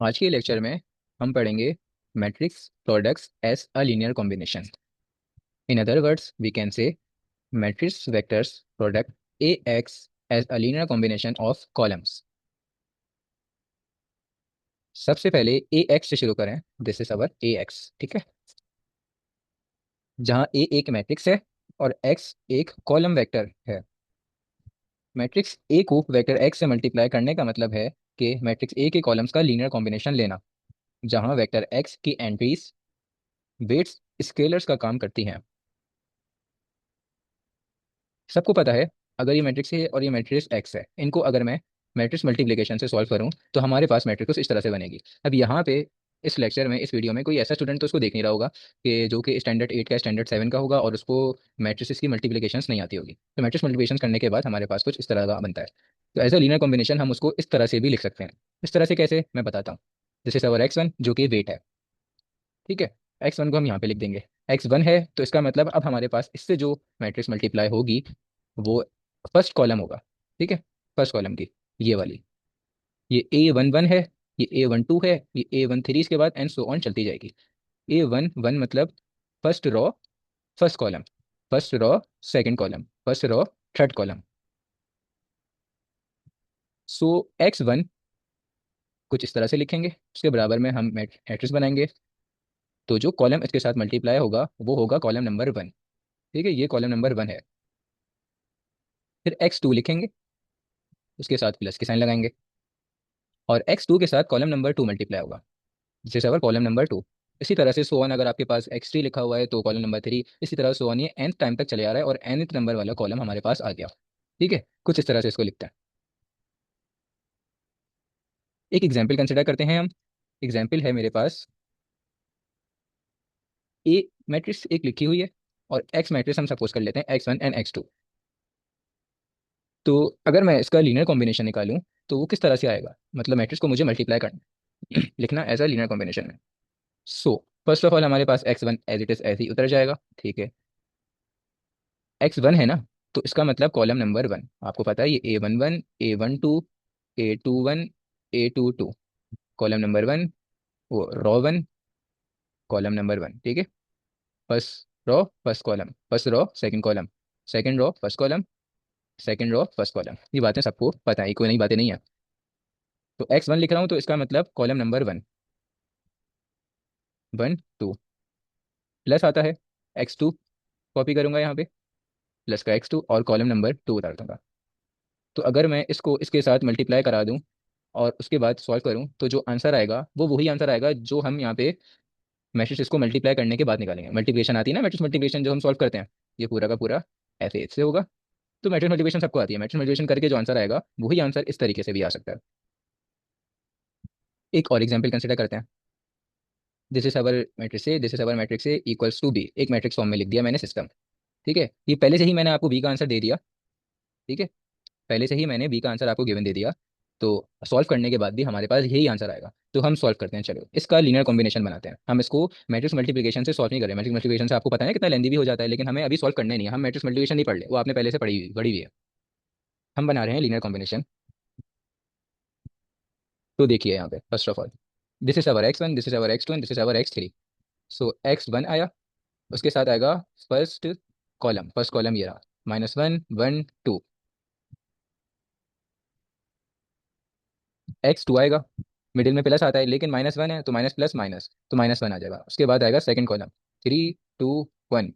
आज के लेक्चर में हम पढ़ेंगे matrix products as a linear combination. In other words we can say matrix vectors product A X as a linear combination of columns. सबसे पहले A X से शुरू करें। This is our A X, ठीक है, जहाँ ए एक मैट्रिक्स है और एक्स एक कॉलम वेक्टर है। मैट्रिक्स ए को वेक्टर एक्स से मल्टीप्लाई करने का मतलब है कि मैट्रिक्स ए के कॉलम्स का लीनियर कॉम्बिनेशन लेना, जहाँ वेक्टर एक्स की एंट्रीज वेट्स स्केलर्स का काम करती हैं। सबको पता है, अगर ये मैट्रिक्स है और ये मैट्रिक्स एक्स है, इनको अगर मैं मैट्रिक्स मल्टीप्लिकेशन से सॉल्व करूं तो हमारे पास मैट्रिक्स इस तरह से बनेगी। अब यहाँ पे इस लेक्चर में, इस वीडियो में कोई ऐसा स्टूडेंट तो उसको देख नहीं रहा होगा कि जो कि स्टैंडर्ड 8 का स्टैंडर्ड 7 का होगा और उसको मैट्रिक्स की मल्टीप्लिकेशंस नहीं आती होगी। तो मैट्रिक्स मल्टीप्लिकेशन करने के बाद हमारे पास कुछ इस तरह का बनता है। तो एज अ लीनियर कॉम्बिनेशन हम उसको इस तरह से भी लिख सकते हैं। इस तरह से कैसे, मैं बताता हूँ। जैसे सवर x1 जो कि वेट है, ठीक है, x1 को हम यहाँ पे लिख देंगे। x1 है तो इसका मतलब अब हमारे पास इससे जो मैट्रिक्स मल्टीप्लाई होगी वो फर्स्ट कॉलम होगा, ठीक है, फर्स्ट कॉलम की ये वाली। ये A11 है, ये A12 है, ये A13, इसके बाद एंड सो ऑन चलती जाएगी। A11 मतलब first row first column, first row second column, first row third column. So x1 कुछ इस तरह से लिखेंगे, उसके बराबर में हम मैट्रिक्स बनाएंगे। तो जो कॉलम इसके साथ मल्टीप्लाई होगा वो होगा कॉलम नंबर 1, ठीक है, ये कॉलम नंबर 1 है। फिर x2 लिखेंगे, उसके साथ प्लस की साइन लगाएंगे, और x2 के साथ कॉलम नंबर 2 मल्टीप्लाई होगा, जैसे अगर कॉलम नंबर 2। इसी तरह से सो ऑन, अगर आपके पास x3 लिखा हुआ है तो कॉलम नंबर 3, इसी तरह सो ऑन, ये nth टाइम तक चले आ रहा है और nth नंबर वाला कॉलम हमारे पास आ गया, ठीक है। कुछ इस तरह से इसको लिखते हैं। एक एग्जाम्पल कंसिडर करते हैं हम। एग्जाम्पल है मेरे पास ए मैट्रिक्स एक लिखी हुई है और एक्स मैट्रिक्स हम सपोज कर लेते हैं x1 एंड x2। तो अगर मैं इसका लीनियर कॉम्बिनेशन निकालूं तो वो किस तरह से आएगा, मतलब मैट्रिक्स को मुझे मल्टीप्लाई करना लिखना एज अ लीनियर कॉम्बिनेशन में। सो फर्स्ट ऑफ ऑल हमारे पास x1 एज इट इज ऐसे ही उतर जाएगा, ठीक है। x1 है ना, तो इसका मतलब कॉलम नंबर 1, आपको पता है ये A11, A12, A21, A22, column number 1, वो रो 1, कॉलम नंबर 1, ठीक है। First row first column, first row second column, second row first column, second row first column. ये बातें सबको पता है, कोई नई बातें नहीं है। तो x1 लिख रहा हूँ तो इसका मतलब कॉलम नंबर 1, 1 2, प्लस आता है x2, कॉपी करूंगा यहाँ पे, प्लस का x2 और कॉलम नंबर 2 उतार दूंगा। तो अगर मैं इसको इसके साथ मल्टीप्लाई करा दूं और उसके बाद सॉल्व करूं तो जो आंसर आएगा वो वही आंसर आएगा जो हम यहाँ पे मैट्रिक्स इसको मल्टीप्लाई करने के बाद निकालेंगे। मल्टीप्लिकेशन आती है ना, मैट्रिक्स मल्टीप्लिकेशन जो हम सॉल्व करते हैं, ये पूरा का पूरा ऐसे से होगा। तो मैट्रिक्स मल्टीप्लिकेशन सबको आती है, मैट्रिक्स मल्टीप्लिकेशन करके जो आंसर आएगा वही आंसर इस तरीके से भी आ सकता है। एक और एग्जाम्पल कंसिडर करते हैं। This is our matrix A, this is our matrix A equals to B, एक मैट्रिक्स फॉर्म में लिख दिया मैंने सिस्टम, ठीक है। ये पहले से ही मैंने आपको बी का आंसर दे दिया, ठीक है, पहले से ही मैंने बी का आंसर आपको गिवन दे दिया। तो सॉल्व करने के बाद भी हमारे पास यही आंसर आएगा, तो हम सॉल्व करते हैं। चलो इसका लीनियर कॉम्बिनेशन बनाते हैं। हम इसको मैट्रिक्स मल्टीप्लिकेशन से सॉल्व नहीं करें, मैट्रिक्स मल्टीप्लिकेशन से आपको पता है कितना लेंदी भी हो जाता है, लेकिन हमें अभी सॉल्व करने नहीं है। हम मैट्रिक्स मल्टीप्लिकेशन नहीं पढ़ ले, वो आपने पहले से पढ़ी हुई है। हम बना रहे हैं लीनियर कॉम्बिनेशन। तो देखिए यहाँ पे first of all, this is our x1, this is our x2 and this is our x3। So x1 आया, उसके साथ आएगा फर्स्ट कॉलम, फर्स्ट कॉलम ये रहा, -1 1 2। x2 आएगा, मिडिल में प्लस आता है लेकिन -1 है तो माइनस प्लस माइनस, तो -1 आ जाएगा। उसके बाद आएगा सेकंड कॉलम, 3 2 1।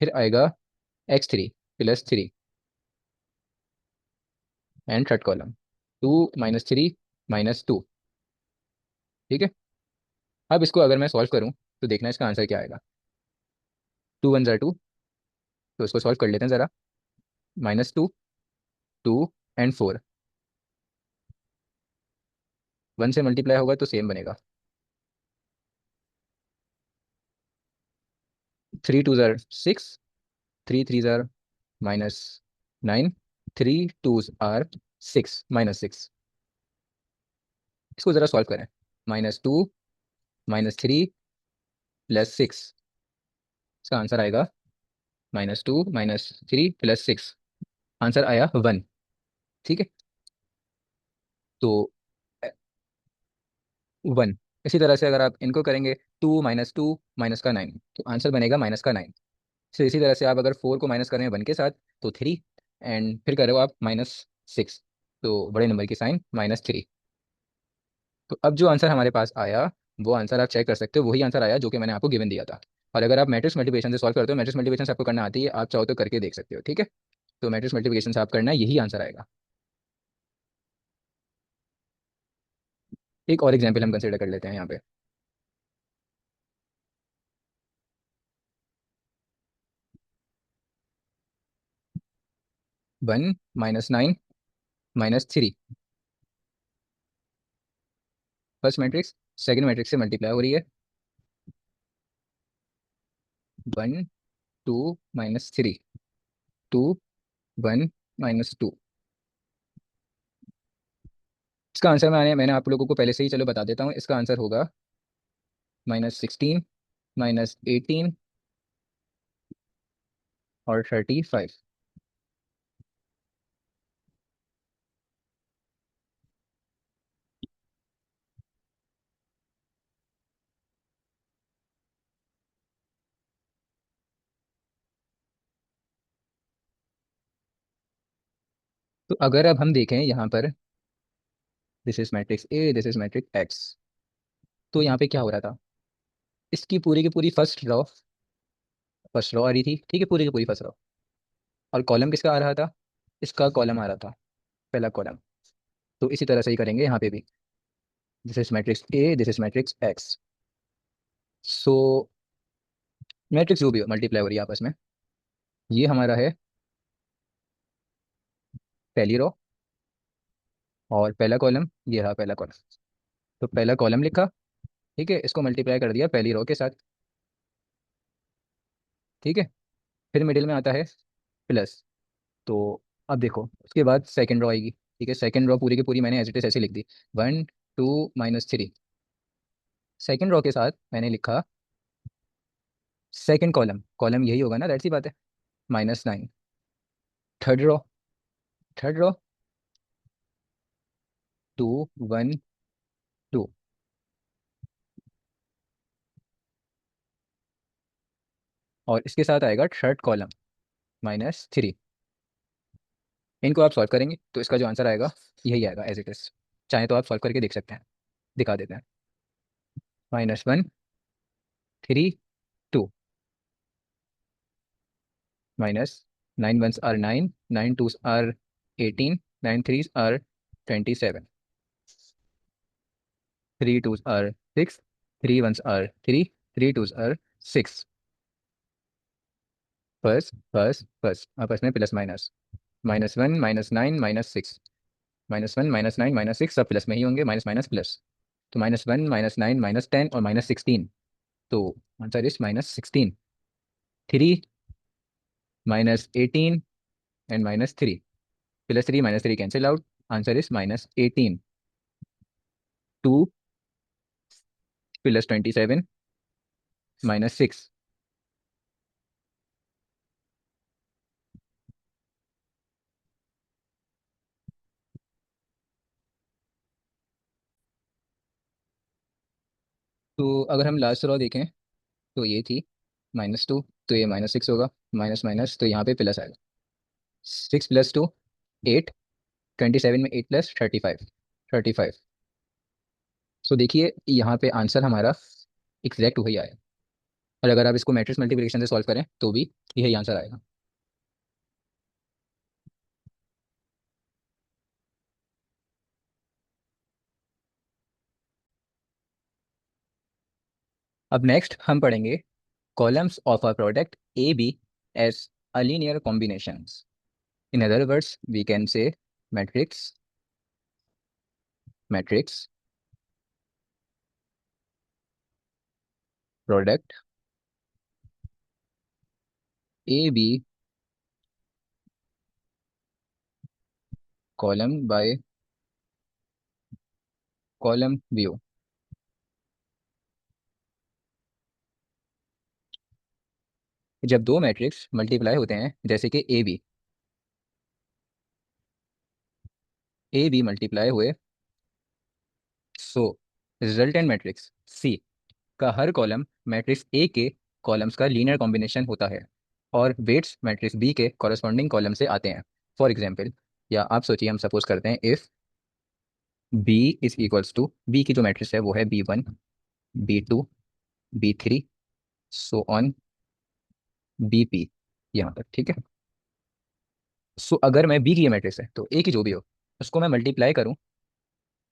फिर आएगा x3 +3 एंड थर्ड कॉलम, 2 - 3 - 2, ठीक है। अब इसको अगर मैं सॉल्व करूं तो देखना इसका आंसर क्या आएगा। 2 1 2, तो इसको सॉल्व कर लेते हैं ज़रा। -2 2 एंड 4, 1 से मल्टीप्लाई होगा तो सेम बनेगा। 3 2 6, 3 3 -9, 3 2 6 -6। इसको ज़रा सॉल्व करें। -2 -3 +6, इसका आंसर आएगा -2 -3 +6, आंसर आया 1, ठीक है। तो 1। इसी तरह से अगर आप इनको करेंगे, 2 - 2 -9, तो आंसर बनेगा -9। तो इसी तरह से आप अगर 4 को माइनस करें 1 के साथ, तो 3, एंड फिर करो आप -6, तो बड़े नंबर की साइन -3। तो अब जो आंसर हमारे पास आया, वो आंसर आप चेक कर सकते हो, वही आंसर आया जो कि मैंने आपको गिवन दिया था। और अगर आप मैट्रिक्स मल्टीप्लिकेशन से सॉल्व करते हो, मैट्रिक्स मल्टीप्लिकेशन से आपको करना आती है, आप चाहो तो करके देख सकते हो, ठीक है। तो मैट्रिक्स मल्टीप्लिकेशन से आप करना है, यही आंसर आएगा। एक और एग्जाम्पल हम कंसिडर कर लेते हैं यहाँ पे। 1 - 9 -3, फर्स्ट मैट्रिक्स सेकंड मैट्रिक्स से मल्टीप्लाई हो रही है। 1 - 2 - 3, 2 - 1 - 2। इसका आंसर मैंने आप लोगों को पहले से ही, चलो बता देता हूँ, इसका आंसर होगा -16, -18 और 35। तो अगर अब हम देखें यहाँ पर, this is matrix A, this is matrix x, तो यहाँ पे क्या हो रहा था, इसकी पूरी की पूरी फर्स्ट रो आ रही थी, ठीक है, पूरी की पूरी फर्स्ट रो। और कॉलम किसका आ रहा था, इसका कॉलम आ रहा था, पहला कॉलम। तो इसी तरह से ही करेंगे यहाँ पे भी, this is matrix A, this is matrix x. So matrix जो भी मल्टीप्लाई हो रही है आपस में, ये हमारा है पहली रो, और पहला कॉलम ये रहा पहला कॉलम। तो पहला कॉलम लिखा, ठीक है, इसको मल्टीप्लाई कर दिया पहली रो के साथ, ठीक है। फिर मिडिल में आता है प्लस। तो अब देखो, उसके बाद सेकंड रो आएगी, ठीक है, सेकंड रो पूरी की पूरी मैंने एज इट इज ऐसे लिख दी, 1 - 2 - 3। सेकंड रो के साथ मैंने लिखा सेकंड कॉलम, कॉलम यही होगा ना, दैट सी बात है, -9। Third row, third row 2 - 1 - 2। और इसके साथ आएगा थर्ड कॉलम, -3। इनको आप सॉल्व करेंगे तो इसका जो आंसर आएगा, यही आएगा एज इट इज। चाहे तो आप सॉल्व करके देख सकते हैं, दिखा देते हैं। -1 - 3 - 2, -9 1s are 9, 9 2s are 18, 9 3s are 27, 3 2s are 6, 3 1s are 3, 3 2s are 6। बस बस बस आपस में प्लस माइनस, -1 -9 -6, -1 -9 -6 सब प्लस में ही होंगे, माइनस माइनस प्लस। तो -1 -9 -10 और -16। तो answer is -16। 3 -18 and -3, +3 -3 cancel out, answer is -18। 2 +27 -6। तो अगर हम लास्ट रो देखें, तो ये थी -2, तो ये -6 होगा, माइनस माइनस, तो यहाँ पे प्लस आएगा। 6 + 2 8, 27 में 8 प्लस 35। सो देखिए यहाँ पे आंसर हमारा एग्जैक्ट वही आया। और अगर आप इसको मैट्रिक्स मल्टीप्लिकेशन से सॉल्व करें तो भी यही आंसर आएगा। अब नेक्स्ट हम पढ़ेंगे columns of a product A B as a linear combinations. In other words we can say matrix matrix product A B column by column view. जब दो मैट्रिक्स मल्टीप्लाई होते हैं, जैसे कि ए बी मल्टीप्लाई हुए, so resultant matrix सी का हर column matrix A के columns का लीनियर कॉम्बिनेशन होता है और वेट्स मैट्रिक्स बी के कॉरस्पॉन्डिंग कॉलम से आते हैं। फॉर एग्जाम्पल, या आप सोचिए, हम सपोज करते हैं if B is equals to, B की जो मैट्रिक्स है वो है B1 B2 B3 so on BP, यहाँ तक ठीक है। सो अगर मैं बी की ये मैट्रिक्स है तो ए की जो भी हो उसको मैं मल्टीप्लाई करूँ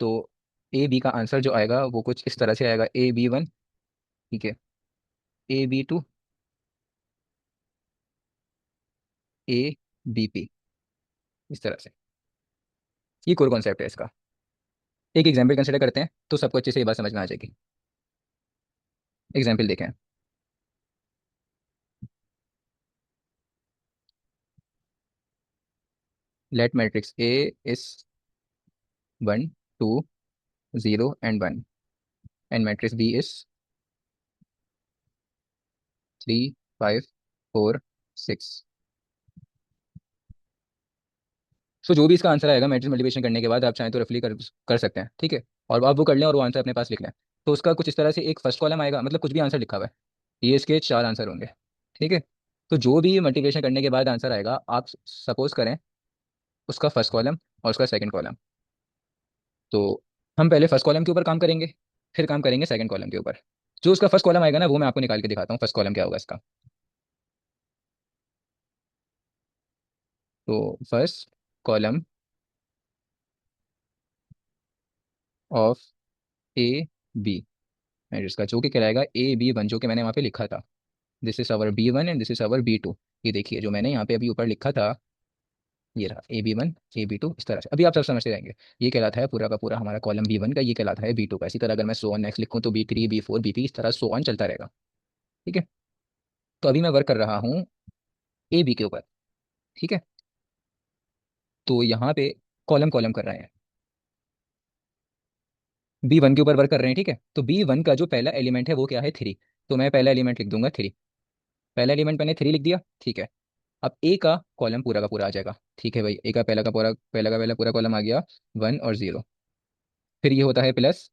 तो ए बी का आंसर जो आएगा वो कुछ इस तरह से आएगा, AB1, ठीक है, AB2, ABP, इस तरह से। ये कोर कॉन्सेप्ट है इसका। एक एग्जाम्पल कंसिडर करते हैं तो सबको अच्छे से ये बात समझ में आ जाएगी। एग्जाम्पल देखें। Let matrix A is 1 2 0 and 1 and matrix B is 3 5 4 6। So जो भी इसका आंसर आएगा मैट्रिक्स मल्टीप्लिकेशन करने के बाद, आप चाहें तो रफली कर सकते हैं, ठीक है, और आप वो कर लें और वो आंसर अपने पास लिख लें। तो उसका कुछ इस तरह से एक फर्स्ट कॉलम आएगा, मतलब कुछ भी आंसर लिखा हुआ है, ये इसके 4 आंसर होंगे, ठीक है। तो जो भी मल्टीप्लिकेशन करने के बाद आंसर आएगा, आप सपोज करें उसका फर्स्ट कॉलम और उसका सेकंड कॉलम। तो हम पहले फर्स्ट कॉलम के ऊपर काम करेंगे, फिर काम करेंगे सेकंड कॉलम के ऊपर। जो उसका फर्स्ट कॉलम आएगा ना वो मैं आपको निकाल के दिखाता हूँ, फर्स्ट कॉलम क्या होगा इसका। तो first column of AB matrix का जो कि कहलाएगा AB1, जो कि मैंने वहाँ पे लिखा था, this is our B1 and this is our B2। ये देखिए जो मैंने यहाँ पे अभी ऊपर लिखा था, ये रहा AB1 AB2, इस तरह से अभी आप सब समझते रहेंगे। ये कहलाता है पूरा का पूरा हमारा कॉलम B1 का, ये कहलाता है B2 का। इसी तरह अगर मैं सो ऑन नेक्स्ट लिखूँ तो B3 B4 BP, इस तरह सो ऑन चलता रहेगा, ठीक है। तो अभी मैं वर्क कर रहा हूँ AB के ऊपर, ठीक है। तो यहाँ पे कॉलम कॉलम कर रहे हैं, B1 के ऊपर वर्क कर रहे हैं, ठीक है। तो B1 का जो पहला एलिमेंट है वो क्या है, 3। तो मैं पहला एलिमेंट लिख दूंगा 3, पहला एलिमेंट मैंने 3 लिख दिया, ठीक है। अब ए का कॉलम पूरा का पूरा आ जाएगा, ठीक है भाई, ए का पहला पूरा कॉलम आ गया 1 और 0। फिर ये होता है प्लस,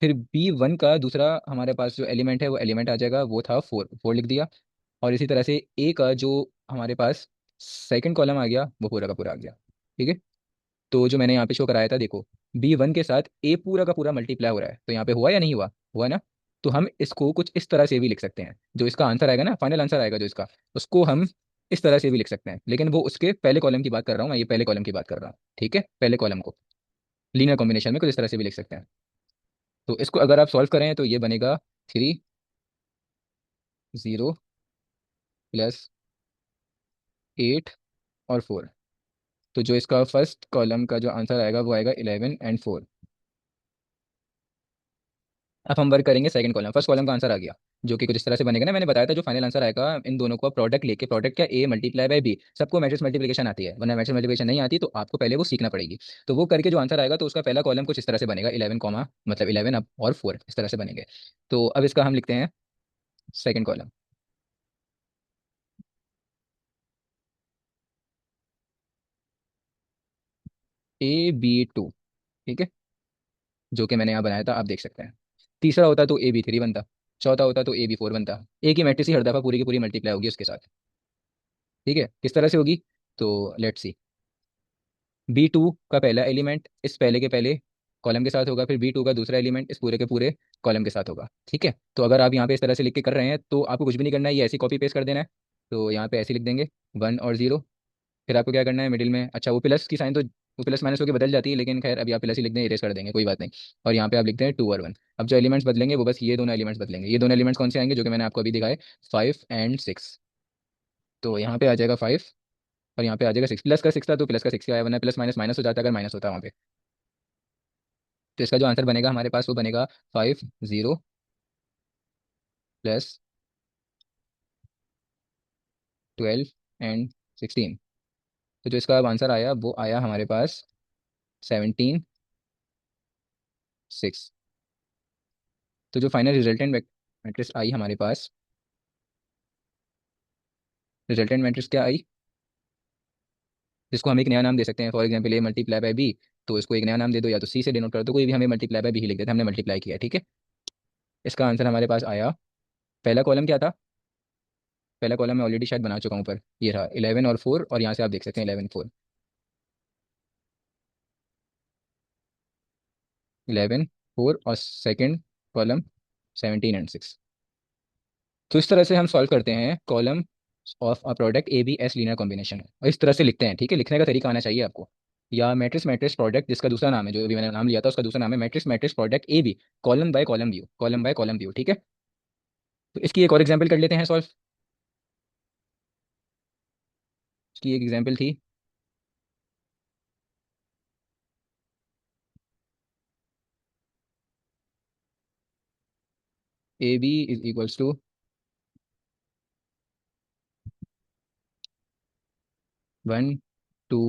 फिर B1 का दूसरा हमारे पास जो एलिमेंट है वो एलिमेंट आ जाएगा, वो था 4 लिख दिया। और इसी तरह से ए का जो हमारे पास सेकंड कॉलम आ गया वो पूरा का पूरा आ गया, ठीक है। तो जो मैंने यहाँ पे शो कराया था, देखो B1 के साथ ए पूरा का पूरा मल्टीप्लाई हो रहा है, तो यहाँ पे हुआ या नहीं हुआ, हुआ ना। तो हम इसको कुछ इस तरह से भी लिख सकते हैं, जो इसका आंसर आएगा ना, फाइनल आंसर आएगा जो इसका, उसको हम इस तरह से भी लिख सकते हैं, लेकिन वो उसके पहले कॉलम की बात कर रहा हूँ मैं, ये पहले कॉलम की बात कर रहा हूँ, ठीक है। पहले कॉलम को लीनियर कॉम्बिनेशन में कुछ इस तरह से भी लिख सकते हैं। तो इसको अगर आप सॉल्व करें तो ये बनेगा 3 0 + 8 और 4। तो जो इसका फर्स्ट कॉलम का जो आंसर आएगा वो आएगा 11 and 4। अब हम वर्क करेंगे सेकंड कॉलम, फर्स्ट कॉलम का आंसर आ गया, जो कि कुछ इस तरह से बनेगा ना, मैंने बताया था जो फाइनल आंसर आएगा इन दोनों को प्रोडक्ट लेके, प्रोडक्ट क्या, A × B। सबको मैट्रिक्स मल्टीप्लिकेशन आती है, वरना मैट्रिक्स मल्टीप्लिकेशन नहीं आती, तो आपको पहले वो सीखना पड़ेगी। तो वो करके जो आंसर आएगा तो उसका पहला कॉलम कुछ इस तरह से बनेगा, 11 कॉमा, मतलब 11 अब और 4 इस तरह से बनेंगे। तो अब इसका हम लिखते हैं सेकंड कॉलम, AB2, ठीक है, जो कि मैंने यहाँ बनाया था, आप देख सकते हैं। तीसरा होता तो AB3 बनता, चौथा होता तो AB4 बनता। एक ही मैट्रिक्स ही हर दफा पूरी की पूरी मल्टीप्लाई होगी उसके साथ, ठीक है। किस तरह से होगी, तो लेट्स सी। B2 का पहला एलिमेंट इस पहले के पहले कॉलम के साथ होगा, फिर B2 का दूसरा एलिमेंट इस पूरे के पूरे कॉलम के साथ होगा, ठीक है। तो अगर आप यहाँ पे इस तरह से लिख के कर रहे हैं तो आपको कुछ भी नहीं करना है, ये ऐसे कॉपी पेस्ट कर देना है। तो यहाँ पे ऐसे लिख देंगे 1 और 0। फिर आपको क्या करना है मिडिल में, अच्छा वो प्लस की साइन तो वो प्लस माइनस होकर बदल जाती है, लेकिन खैर अभी आप प्लस ही लिख दें, इरेज कर देंगे, कोई बात नहीं। और यहाँ पे आप लिखते हैं 2 और 1। अब जो एलिमेंट्स बदलेंगे वो बस ये दोनों एलिमेंट्स बदलेंगे। ये दोनों एलिमेंट्स कौन से आएंगे, जो कि मैंने आपको अभी दिखाए, 5 and 6। तो यहाँ पे आ जाएगा 5 और यहाँ पे आ जाएगा 6, प्लस का 6 था तो प्लस का 6 ही आया, वरना प्लस माइनस माइनस हो जाता अगर माइनस होता वहाँ पे। तो इसका जो आंसर बनेगा हमारे पास वो बनेगा 5 0 + 12 and 16। तो जो इसका अब आंसर आया वो आया हमारे पास 17 6। तो जो फाइनल रिजल्टेंट मैट्रिक्स आई हमारे पास, रिजल्टेंट मैट्रिक्स क्या आई, जिसको हम एक नया नाम दे सकते हैं, फॉर एग्जाम्पल A × B। तो इसको एक नया नाम दे दो, या तो सी से डिनोट कर दो, कोई भी, हमें मल्टीप्लाई बाय बी ही लिख देते हैं, हमने मल्टीप्लाई किया है, ठीक है। इसका आंसर हमारे पास आया, पहला कॉलम क्या था, पहला कॉलम मैं ऑलरेडी शायद बना चुका हूँ, पर ये रहा 11 और 4, और यहाँ से आप देख सकते हैं 11 4 और सेकंड कॉलम 17 और 6। तो इस तरह से हम सॉल्व करते हैं column of a product A B as linear combination, और इस तरह से लिखते हैं, ठीक है। लिखने का तरीका आना चाहिए आपको। या मैट्रिक्स मैट्रिक्स प्रोडक्ट, जिसका दूसरा नाम है, जो अभी मैंने नाम लिया था उसका दूसरा नाम है matrix matrix product A B, column by column view, column by column view, ठीक है। तो इसकी एक और एग्जाम्पल कर लेते हैं सॉल्व। इसकी एक एग्जाम्पल थी, A B is equals to 1 2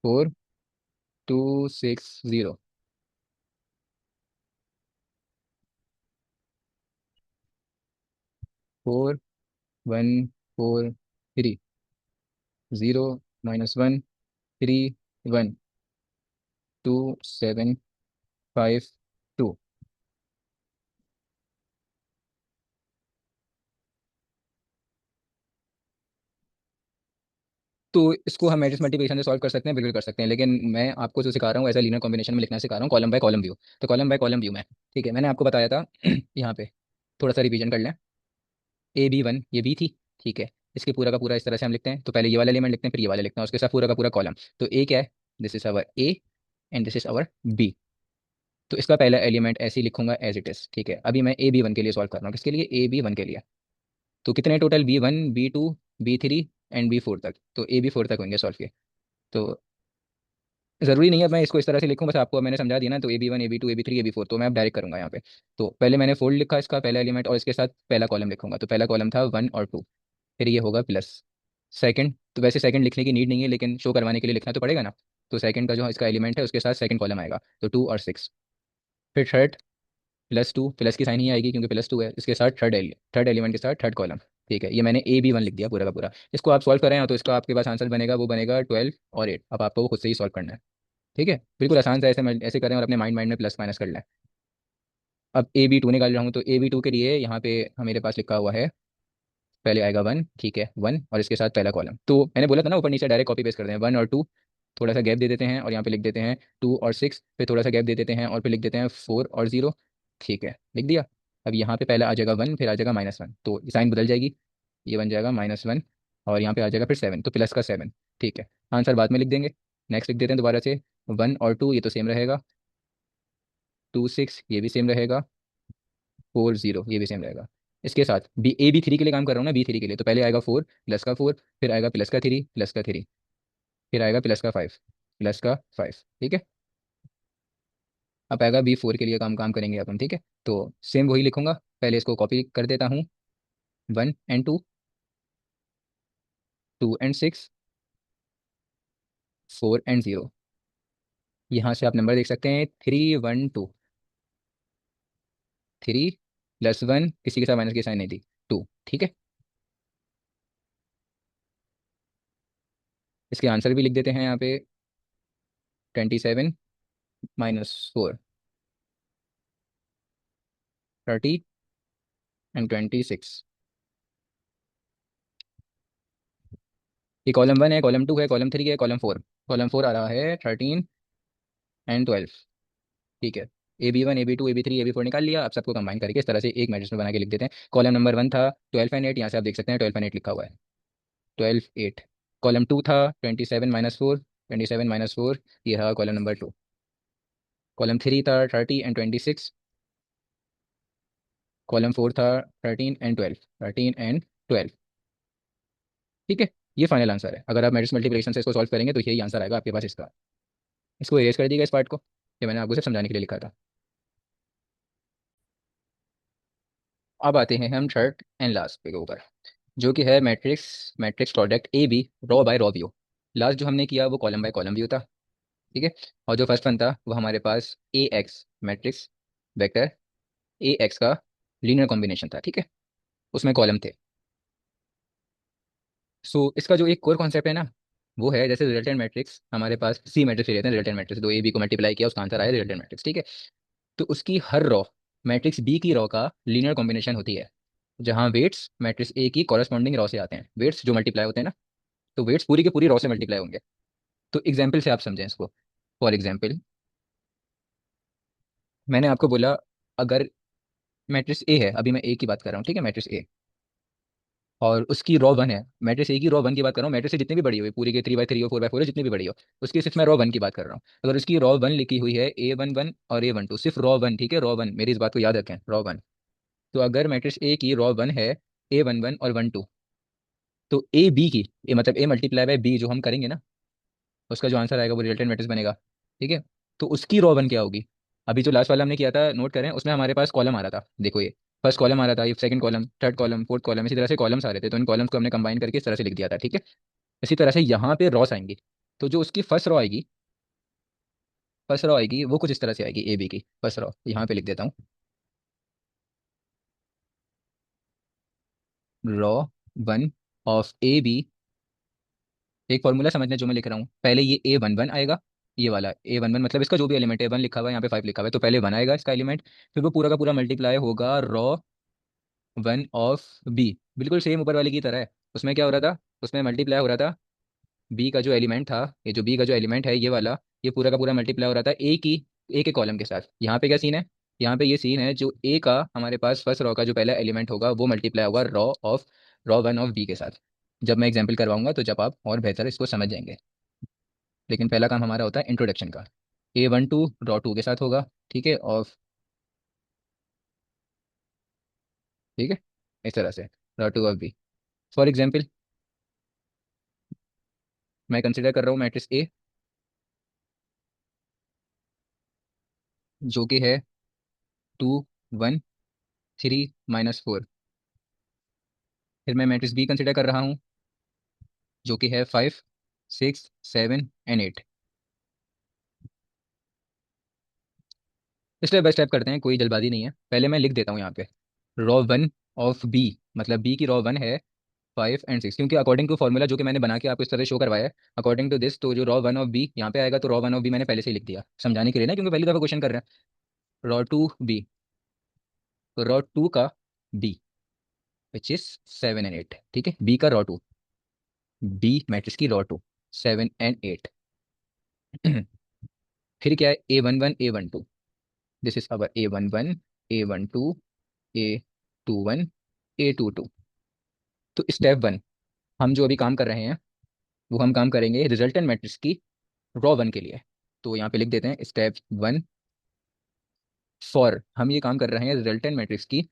4 2 6 0, 4 1 4 3 0 -1 3 1 2 7 5 2। तो इसको हम मैट्रिक्स मल्टीप्लिकेशन से सॉल्व कर सकते हैं, बिल्कुल कर सकते हैं, लेकिन मैं आपको जो सिखा रहा हूँ ऐसा लीनियर कॉम्बिनेशन में लिखना सिखा रहा हूँ, कॉलम बाय कॉलम व्यू। तो कॉलम बाय कॉलम व्यू में, ठीक है, मैंने आपको बताया था यहाँ पे, थोड़ा सा रिवीजन कर लें। A B 1, ये बी थी, ठीक है। इसके पूरा का पूरा इस तरह से हम लिखते हैं, तो पहले ये वाला एलिमेंट लिखते हैं, फिर ये वाला लिखते हैं, उसके साथ पूरा का पूरा कॉलम। तो ए क्या है, this is our A and this is our B. तो इसका पहला एलिमेंट ऐसे ही लिखूंगा एज इट इज, ठीक है। अभी मैं A B 1 के लिए सॉल्व कर रहा हूँ, किसके लिए, A B 1 के लिए। तो कितने total, B1 B2 B3 and B4 तक, तो A B 4 तक होंगे सॉल्व के। तो जरूरी नहीं है मैं इसको इस तरह से लिखूं, बस आपको मैंने समझा दिया ना। तो A B 1 A B 2 A B 3 A B 4, तो मैं अब डायरेक्ट करूंगा यहाँ पे। तो पहले मैंने फोल्ड लिखा इसका पहला एलिमेंट, और इसके साथ पहला कॉलम लिखूंगा। तो पहला कॉलम था 1 और 2, फिर ये होगा प्लस सेकंड। तो वैसे सेकंड लिखने की नीड नहीं है, लेकिन शो करवाने के लिए लिखना तो पड़ेगा ना। तो सेकंड का जो इसका एलिमेंट है उसके साथ सेकंड कॉलम आएगा, तो 2 और 6। फिर थर्ड, +2, प्लस की साइन ही आएगी क्योंकि +2 है, इसके साथ थर्ड एलिमेंट के साथ थर्ड कॉलम, ठीक है। ये मैंने A B 1 लिख दिया पूरा का पूरा। इसको आप सॉल्व करें ना, तो इसका आपके पास आंसर बनेगा, वो बनेगा 12 और 8। अब आपको वो खुद से ही सॉल्व करना है, ठीक है। बिल्कुल आसान से ऐसे ऐसे करें और अपने माइंड माइंड में प्लस माइनस कर लें। अब A B 2 निकाल रहा हूँ, तो A B 2 के लिए यहाँ पे हमारे पास लिखा हुआ है, पहले आएगा 1, ठीक है, 1 और इसके साथ पहला कॉलम। तो मैंने बोला था ना ऊपर नीचे डायरेक्ट कॉपी पेस्ट कर दें, 1 और 2, थोड़ा सा गैप दे देते हैं और यहाँ पे लिख देते हैं 2 और 6, फिर थोड़ा सा गैप दे देते हैं और फिर लिख देते हैं 4 और 0, ठीक है, लिख दिया। अब यहाँ पे पहले आ जाएगा 1, फिर आ जाएगा -1, तो साइन बदल जाएगी, ये बन जाएगा -1, और यहाँ पे आ जाएगा फिर 7, तो प्लस का 7, ठीक है। आंसर बाद में लिख देंगे। नेक्स्ट लिख देते हैं दोबारा से, 1 और 2 ये तो सेम रहेगा, 2 6 ये भी सेम रहेगा, 4 0 ये भी सेम रहेगा। इसके साथ B A B 3 के लिए काम कर रहा हूँ ना, B 3 के लिए, तो पहले आएगा 4 +का 4, फिर आएगा +का 3 +का 3, फिर आएगा +का 5 +का 5, ठीक है। अब आएगा B 4 के लिए काम काम करेंगे अपन, ठीक है। तो सेम वही लिखूंगा, पहले इसको कॉपी कर देता हूँ, 1 and 2, 2 and 6, 4 and 0। यहाँ से आप नंबर देख सकते हैं, 3 1 2, 3 +1, किसी के साथ माइनस की साइन नहीं थी, 2, ठीक है। इसके आंसर भी लिख देते हैं यहाँ पे, 27 - 4, 30 and 26। ये कॉलम 1 है, कॉलम 2 है, कॉलम 3 है, कॉलम 4 आ रहा है 13 and 12, ठीक है। A B 1 A B 2 A B 3 A B 4 निकाल लिया। अब सबको कंबाइन करके इस तरह से एक मैट्रिक्स में बना के लिख देते हैं। कॉलम नंबर 1 था 12 and 8, यहाँ से आप देख सकते हैं 12 and 8 लिखा हुआ है, 12 8। कॉलम 2 था 27 - 4, 27 - 4, ये रहा कॉलम नंबर 2। कॉलम 3 था 30 and 26, कॉलम 4 था 13 and 12, 13 and 12, ठीक है। ये फाइनल आंसर है। अगर आप मैट्रिक्स मल्टीप्लिकेशन से इसको सॉल्व करेंगे तो यही आंसर आएगा आपके पास इसका। इसको इरेज कर दीजिएगा इस पार्ट को, ये मैंने आपको सिर्फ समझाने के लिए लिखा था। अब आते हैं हम थर्ड एंड लास्ट पे के ऊपर, जो कि है matrix matrix product A B row by row view. Last जो हमने किया वो कॉलम बाय कॉलम व्यू था, ठीक है। और जो फर्स्ट वन था वो हमारे पास A X matrix vector A X का लीनियर कॉम्बिनेशन था, ठीक है, उसमें कॉलम थे। सो इसका जो एक कोर कॉन्सेप्ट है ना, वो है जैसे रिजल्टेंट मैट्रिक्स हमारे पास सी मैट्रिक्स रहते हैं, रिजल्टेंट मैट्रिक्स दो ए बी को मल्टीप्लाई किया उसका आंसर आया रिजल्टेंट मैट्रिक्स, ठीक है। तो उसकी हर रॉ मैट्रिक्स बी की रॉ का लीनियर कॉम्बिनेशन होती है, जहाँ वेट्स मैट्रिक्स ए की कॉरस्पॉन्डिंग रॉ से आते हैं, वेट्स जो मल्टीप्लाई होते हैं ना, तो वेट्स पूरी के पूरी रॉ से मल्टीप्लाई होंगे। तो एग्जाम्पल से आप समझें इसको। फॉर एग्जाम्पल, मैंने आपको बोला अगर मैट्रिक्स ए है, अभी मैं ए की बात कर रहा हूँ, ठीक है, मैट्रिक्स ए, और उसकी रॉ वन है, मैट्रिक्स ए की रॉ वन की बात कर रहा हूँ, मैट्रिक्स से जितनी भी बड़ी हो पूरी के 3/3 हो 4/4 हो जितनी भी बड़ी हो, उसकी सिर्फ मैं रॉ वन की बात कर रहा हूँ। अगर उसकी रॉ वन लिखी हुई है A11 और A12, सिर्फ रॉ वन, ठीक है, रॉ वन, मेरी इस बात को याद रखें, रॉ वन। तो अगर मैट्रिक्स ए की रॉ वन है A11 और 12, तो ए बी की, ए मतलब ए मल्टीप्लाई बाय बी जो हम करेंगे ना, उसका जो आंसर आएगा वो रिजल्टेंट मैट्रिक्स बनेगा, ठीक है। तो उसकी रॉ वन क्या होगी? अभी जो लास्ट वाला हमने किया था, नोट करें, उसमें हमारे पास कॉलम आ रहा था, देखो ये फर्स्ट कॉलम आ रहा था, ये second column, third column, fourth column, इसी तरह से कॉलम्स आ रहे थे, तो इन कॉलम्स को हमने कंबाइन करके इस तरह से लिख दिया था, ठीक है। इसी तरह से यहाँ पे रॉस आएंगी, तो जो उसकी फर्स्ट रॉ आएगी वो कुछ इस तरह से आएगी, ए बी की फर्स्ट रॉ यहाँ पे लिख देता हूँ, row one of A B. एक फॉर्मूला समझना जो मैं लिख रहा हूँ, पहले ये A11 आएगा, ये वाला A11 मतलब इसका जो भी एलिमेंट है, वन लिखा हुआ है यहाँ पे, 5 लिखा हुआ है, तो पहले वन आएगा इसका एलिमेंट, फिर वो पूरा का पूरा मल्टीप्लाई होगा रॉ वन ऑफ बी, बिल्कुल सेम ऊपर वाले की तरह है। उसमें क्या हो रहा था, उसमें मल्टीप्लाई हो रहा था बी का जो एलिमेंट था, ये जो बी का जो एलिमेंट है ये वाला, ये पूरा का पूरा मल्टीप्लाई हो रहा था ए के कॉलम के साथ। यहाँ पे क्या सीन है, यहाँ पे ये सीन है, जो ए का हमारे पास फर्स्ट रॉ का जो पहला एलिमेंट होगा वो मल्टीप्लाई होगा रॉ वन ऑफ बी के साथ। जब मैं एग्जाम्पल करवाऊंगा तो जब आप और बेहतर इसको समझ जाएंगे, लेकिन पहला काम हमारा होता है इंट्रोडक्शन का। A12 रॉ टू के साथ होगा, ठीक है, और ठीक है, इस तरह से row two of B. For example, मैं कंसिडर कर रहा हूँ मैट्रिक्स ए, जो कि है 2 1 3 -4। फिर मैं मैट्रिक्स बी कंसिडर कर रहा हूँ, जो कि है 5 6 7 एंड 8। स्टेप बाय स्टेप करते हैं, कोई जल्दबाजी नहीं है, पहले मैं लिख देता हूँ यहाँ पे रॉ वन ऑफ बी, मतलब बी की रॉ वन है 5 एंड 6, क्योंकि अकॉर्डिंग टू फॉर्मूला जो कि मैंने बना के आपको इस तरह शो करवाया है, अकॉर्डिंग टू दिस, तो जो रॉ वन ऑफ बी यहाँ पे आएगा, तो रॉ वन ऑफ बी मैंने पहले से ही लिख दिया समझाने के लिए ना, क्योंकि पहली दफा क्वेश्चन कर रहे हैं। रॉ टू बी, तो रॉ टू का बी विच इज 7 एंड 8, ठीक है, बी का रॉ टू, बी मैट्रिक्स की रॉ टू 7 एंड 8। फिर क्या है, A11 A12, this is our A11 A12 A21 A22। तो स्टेप वन, हम जो अभी काम कर रहे हैं वो हम काम करेंगे रिजल्टेंट मैट्रिक्स की रॉ वन के लिए। तो यहाँ पे लिख देते हैं स्टेप वन, फॉर, हम ये काम कर रहे हैं रिजल्टेंट मैट्रिक्स की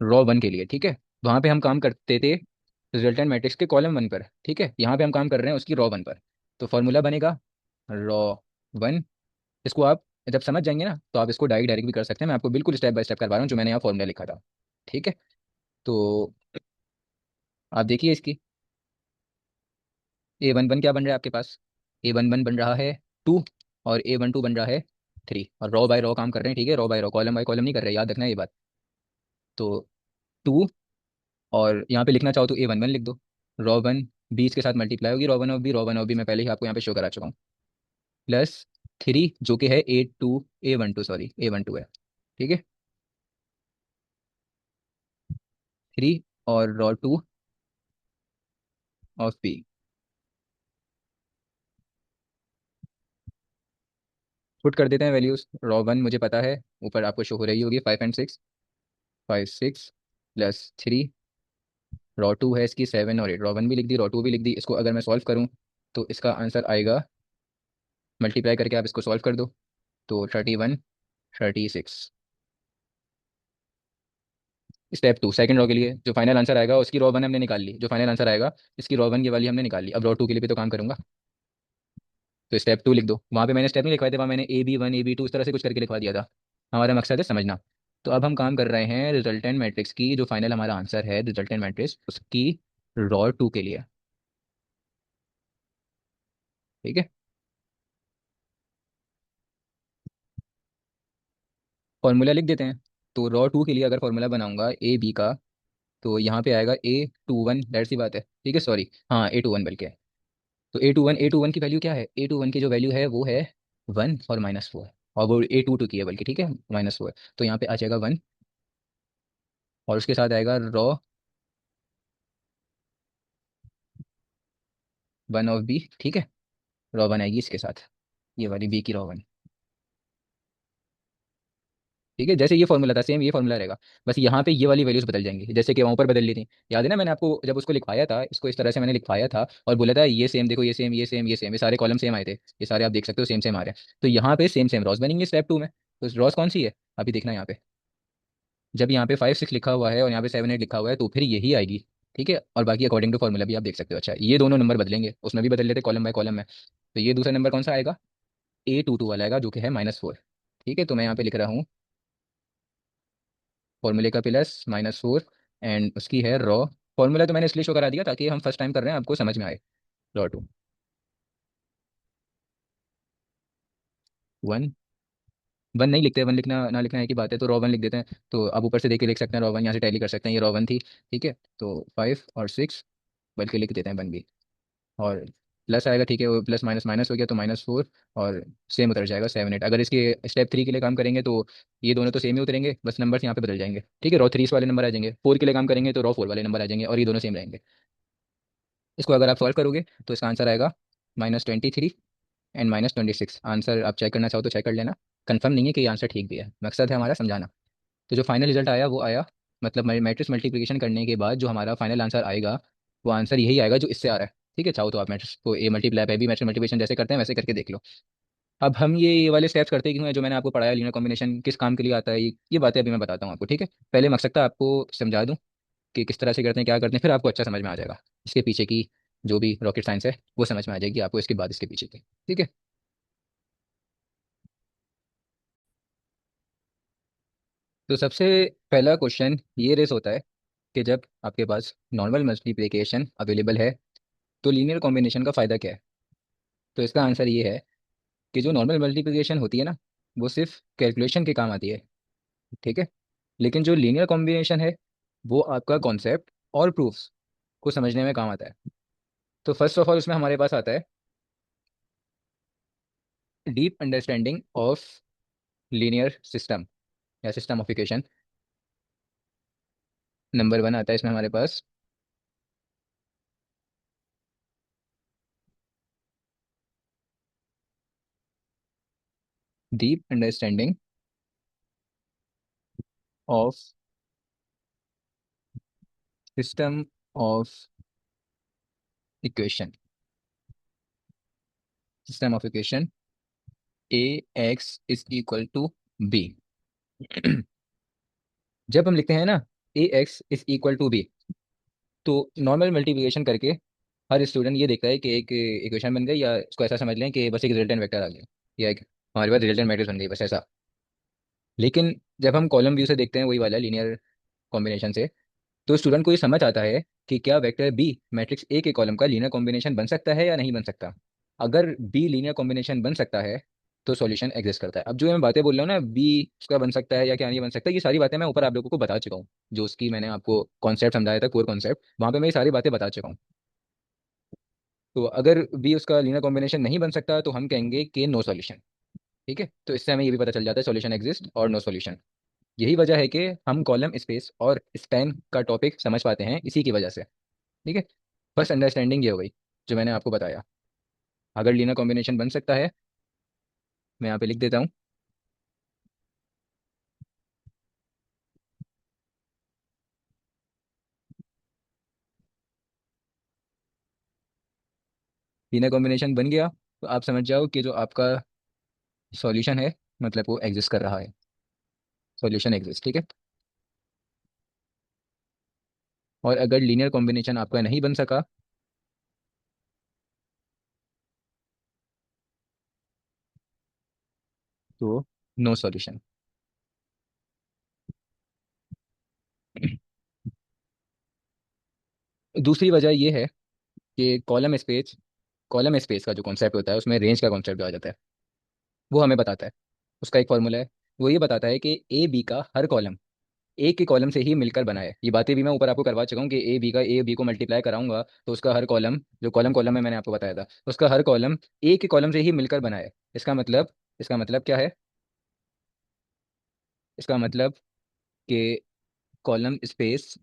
रॉ वन के लिए, ठीक है। वहाँ पे हम काम करते थे रिजल्टेंट मैट्रिक्स के कॉलम वन पर, ठीक है, यहाँ पे हम काम कर रहे हैं उसकी रॉ वन पर। तो फॉर्मूला बनेगा रॉ वन, इसको आप जब समझ जाएंगे ना तो आप इसको डायरेक्ट डायरेक्ट भी कर सकते हैं, मैं आपको बिल्कुल स्टेप बाय स्टेप करवा रहा हूँ जो मैंने यहाँ फॉर्मूला लिखा था, ठीक है। तो आप देखिए इसकी A11 क्या बन रहा है आपके पास, A11 बन रहा है 2, और A12 बन रहा है 3, और रॉ बाय रॉ काम कर रहे हैं, ठीक है, row by row, column by column नहीं कर रहे, याद रखना ये बात। तो 2, और यहाँ पे लिखना चाहो तो A11 लिख दो, रॉ वन बी इसके साथ मल्टीप्लाई होगी, रॉ वन ऑफ बी मैं पहले ही आपको यहाँ पे शो करा चुका हूँ, प्लस 3 जो कि है A12 सॉरी A12 है, ठीक है, 3 और row two of B. Put कर देते हैं वैल्यूज, रॉ वन मुझे पता है, ऊपर आपको शो हो रही होगी 5 एंड 6, 5 6 प्लस 3, रॉ टू है इसकी 7 और 8, रॉ वन भी लिख दी, रॉ टू भी लिख दी। इसको अगर मैं सॉल्व करूँ तो इसका आंसर आएगा, मल्टीप्लाई करके आप इसको सॉल्व कर दो, तो 31 36। स्टेप टू, सेकंड रॉ के लिए जो फाइनल आंसर आएगा उसकी रॉ वन हमने निकाल ली, जो फाइनल आंसर आएगा इसकी रॉ वन की वाली हमने निकाल ली, अब रॉ टू के लिए भी तो काम करूंगा, तो स्टेप टू लिख दो। वहाँ पे मैंने स्टेप नहीं लिखवाए थे, वहाँ मैंने AB1 AB2 इस तरह से कुछ करके लिखवा दिया था, हमारा मकसद है समझना। तो अब हम काम कर रहे हैं रिजल्टेंट मैट्रिक्स की, जो फाइनल हमारा आंसर है रिजल्टेंट मैट्रिक्स उसकी रॉ टू के लिए, ठीक है। फॉर्मूला लिख देते हैं, तो रॉ टू के लिए अगर फॉर्मूला बनाऊंगा ए बी का, तो यहाँ पे आएगा A21, दैट सी बात है, ठीक है, सॉरी, हाँ A21 बल्कि है। तो A21 की वैल्यू क्या है, A21 की जो वैल्यू है वो है 1 और -4, और वो A22 की है बल्कि, ठीक है, -4। तो यहाँ पे आ जाएगा 1, और उसके साथ आएगा ρ1 ऑफ B, ठीक है, ρ1 आएगी इसके साथ, ये वाली B की ρ1, ठीक है। जैसे ये फॉर्मूला था सेम ये फॉर्मूला रहेगा, बस यहाँ पे ये वाली वैल्यूज बदल जाएंगी, जैसे कि वहाँ ऊपर बदल ली थी। याद है ना, मैंने आपको जब उसको लिखवाया था, इसको इस तरह से मैंने लिखवाया था और बोला था ये सेम देखो, ये सेम, ये सेम, ये सेम, ये सारे कॉलम सेम आए थे, ये सारे आप देख सकते हो सेम सेम आ रहे हैं। तो यहाँ पे सेम सेम रॉस बनेंगे स्टेप 2 में। तो रॉस कौन सी है, अभी देखना यहाँ पे, जब यहाँ पे 5 6 लिखा हुआ है और यहाँ पे 7 8 लिखा हुआ है तो फिर यही आएगी, ठीक है। और बाकी अकॉर्डिंग टू फॉर्मूला भी आप देख सकते हो। अच्छा, ये दोनों नंबर बदलेंगे, उसमें भी बदल लेते कॉलम बाय कॉलम में। तो ये दूसरा नंबर कौन सा आएगा, A22 वाला आएगा, जो कि है -4, ठीक है। तो मैं यहाँ पे लिख रहा हूँ फॉर्मूले का प्लस -4, एंड उसकी है रॉ। फॉर्मूला तो मैंने इसलिए शो करा दिया ताकि हम फर्स्ट टाइम कर रहे हैं, आपको समझ में आए। ρ2 1, 1 नहीं लिखते, 1 लिखना ना लिखना है की बात है, तो ρ1 लिख देते हैं। तो आप ऊपर से देख के लिख सकते हैं ρ1, यहाँ से टैली कर सकते हैं, ये ρ1 थी, ठीक है। तो 5 और 6 बल्कि लिख देते हैं 1 भी, और प्लस आएगा, ठीक है, वो प्लस माइनस माइनस हो गया तो -4, और सेम उतर जाएगा 7 8। अगर इसके स्टेप 3 के लिए काम करेंगे तो ये दोनों तो सेम ही उतरेंगे, बस नंबर्स यहाँ पे बदल जाएंगे, ठीक है। ρ3 वाले नंबर आ जाएंगे, 4 के लिए काम करेंगे तो ρ4 वाले नंबर आ जाएंगे, और ये दोनों सेम रहेंगे। इसको अगर आप सॉल्व करोगे तो इसका आंसर आएगा -23 एंड -26। आंसर आप चेक करना चाहो तो चेक कर लेना, कंफर्म नहीं है कि ये आंसर ठीक भी है, मकसद है हमारा समझाना। तो जो फाइनल रिजल्ट आया वो आया, मतलब मैट्रिक्स मल्टीप्लिकेशन करने के बाद जो हमारा फाइनल आंसर आएगा वो आंसर यही आएगा जो इससे आ रहा है, ठीक है। चाहो तो आप मैट्रिक्स को ए मल्टीप्लाई पे भी मैट्रिक्स मल्टीप्लिकेशन जैसे करते हैं वैसे करके देख लो। अब हम ये वाले स्टेप्स करते क्यों हैं, जो मैंने आपको पढ़ाया लीनियर कॉम्बिनेशन किस काम के लिए आता है, ये बातें अभी मैं बताता हूँ आपको, ठीक है। पहले मकसद था आपको समझा दूँ कि किस तरह से करते हैं, क्या करते हैं, फिर आपको अच्छा समझ में आ जाएगा इसके पीछे की जो भी रॉकेट साइंस है वो समझ में आ जाएगी आपको इसके बाद, इसके पीछे की, ठीक है। तो सबसे पहला क्वेश्चन ये रेस होता है कि जब आपके पास नॉर्मल मल्टीप्लिकेशन अवेलेबल है तो लीनियर कॉम्बिनेशन का फ़ायदा क्या है। तो इसका आंसर ये है कि जो नॉर्मल मल्टीप्लिकेशन होती है ना, वो सिर्फ कैलकुलेशन के काम आती है, ठीक है। लेकिन जो लीनियर कॉम्बिनेशन है वो आपका कॉन्सेप्ट और प्रूफ्स को समझने में काम आता है। तो फर्स्ट ऑफ ऑल उसमें हमारे पास आता है deep understanding of linear system या सिस्टम ऑफ इक्वेशन। नंबर 1 आता है इसमें हमारे पास deep understanding of system of equation. System of equation Ax = B। जब हम लिखते हैं ना Ax = B, तो नॉर्मल मल्टीप्लिकेशन करके हर स्टूडेंट ये देखता है कि एक इक्वेशन बन गई, या इसको ऐसा समझ लें कि बस एक रिजल्टेंट वेक्टर आ गया, या एक हमारे पास रिजल्टेंट मैट्रिक्स बन गई, बस ऐसा। लेकिन जब हम कॉलम व्यू से देखते हैं वही वाला लीनियर कॉम्बिनेशन से, तो स्टूडेंट को ये समझ आता है कि क्या वेक्टर बी मैट्रिक्स ए के कॉलम का लीनियर कॉम्बिनेशन बन सकता है या नहीं बन सकता। अगर बी लीनियर कॉम्बिनेशन बन सकता है तो सॉल्यूशन एग्जिस्ट करता है। अब जो मैं बातें बोल रहा हूँ ना, बी उसका बन सकता है या क्या नहीं बन सकता, ये सारी बातें मैं ऊपर आप लोगों को बता चुका हूँ, जो उसकी मैंने आपको कॉन्सेप्ट समझाया था, कोर कॉन्सेप्ट, वहाँ पे मैं ये सारी बातें बता चुका हूँ। तो अगर बी उसका लीनियर कॉम्बिनेशन नहीं बन सकता तो हम कहेंगे कि नो सॉल्यूशन, ठीक है। तो इससे हमें ये भी पता चल जाता है सॉल्यूशन एग्जिस्ट और नो सॉल्यूशन। यही वजह है कि हम कॉलम स्पेस और स्पैन का टॉपिक समझ पाते हैं इसी की वजह से, ठीक है। फर्स्ट अंडरस्टैंडिंग ये हो गई जो मैंने आपको बताया। अगर लीनियर कॉम्बिनेशन बन सकता है, मैं यहाँ पे लिख देता हूँ, लीनियर कॉम्बिनेशन बन गया तो आप समझ जाओ कि जो आपका सॉल्यूशन है मतलब वो एग्जिस्ट कर रहा है, सॉल्यूशन एग्जिस्ट, ठीक है। और अगर लीनियर कॉम्बिनेशन आपका नहीं बन सका तो नो सॉल्यूशन। दूसरी वजह ये है कि कॉलम स्पेस का जो कॉन्सेप्ट होता है उसमें रेंज का कॉन्सेप्ट आ जाता है, वो हमें बताता है, उसका एक फॉर्मूला है, वो ये बताता है कि ए बी का हर कॉलम एक के कॉलम से ही मिलकर बना है। ये बातें भी मैं ऊपर आपको करवा चुका हूँ कि ए बी को मल्टीप्लाई कराऊंगा तो उसका हर कॉलम, जो कॉलम कॉलम में मैंने आपको बताया था, उसका हर कॉलम ए के कॉलम से ही मिलकर बना है। इसका मतलब क्या है? इसका मतलब कि column space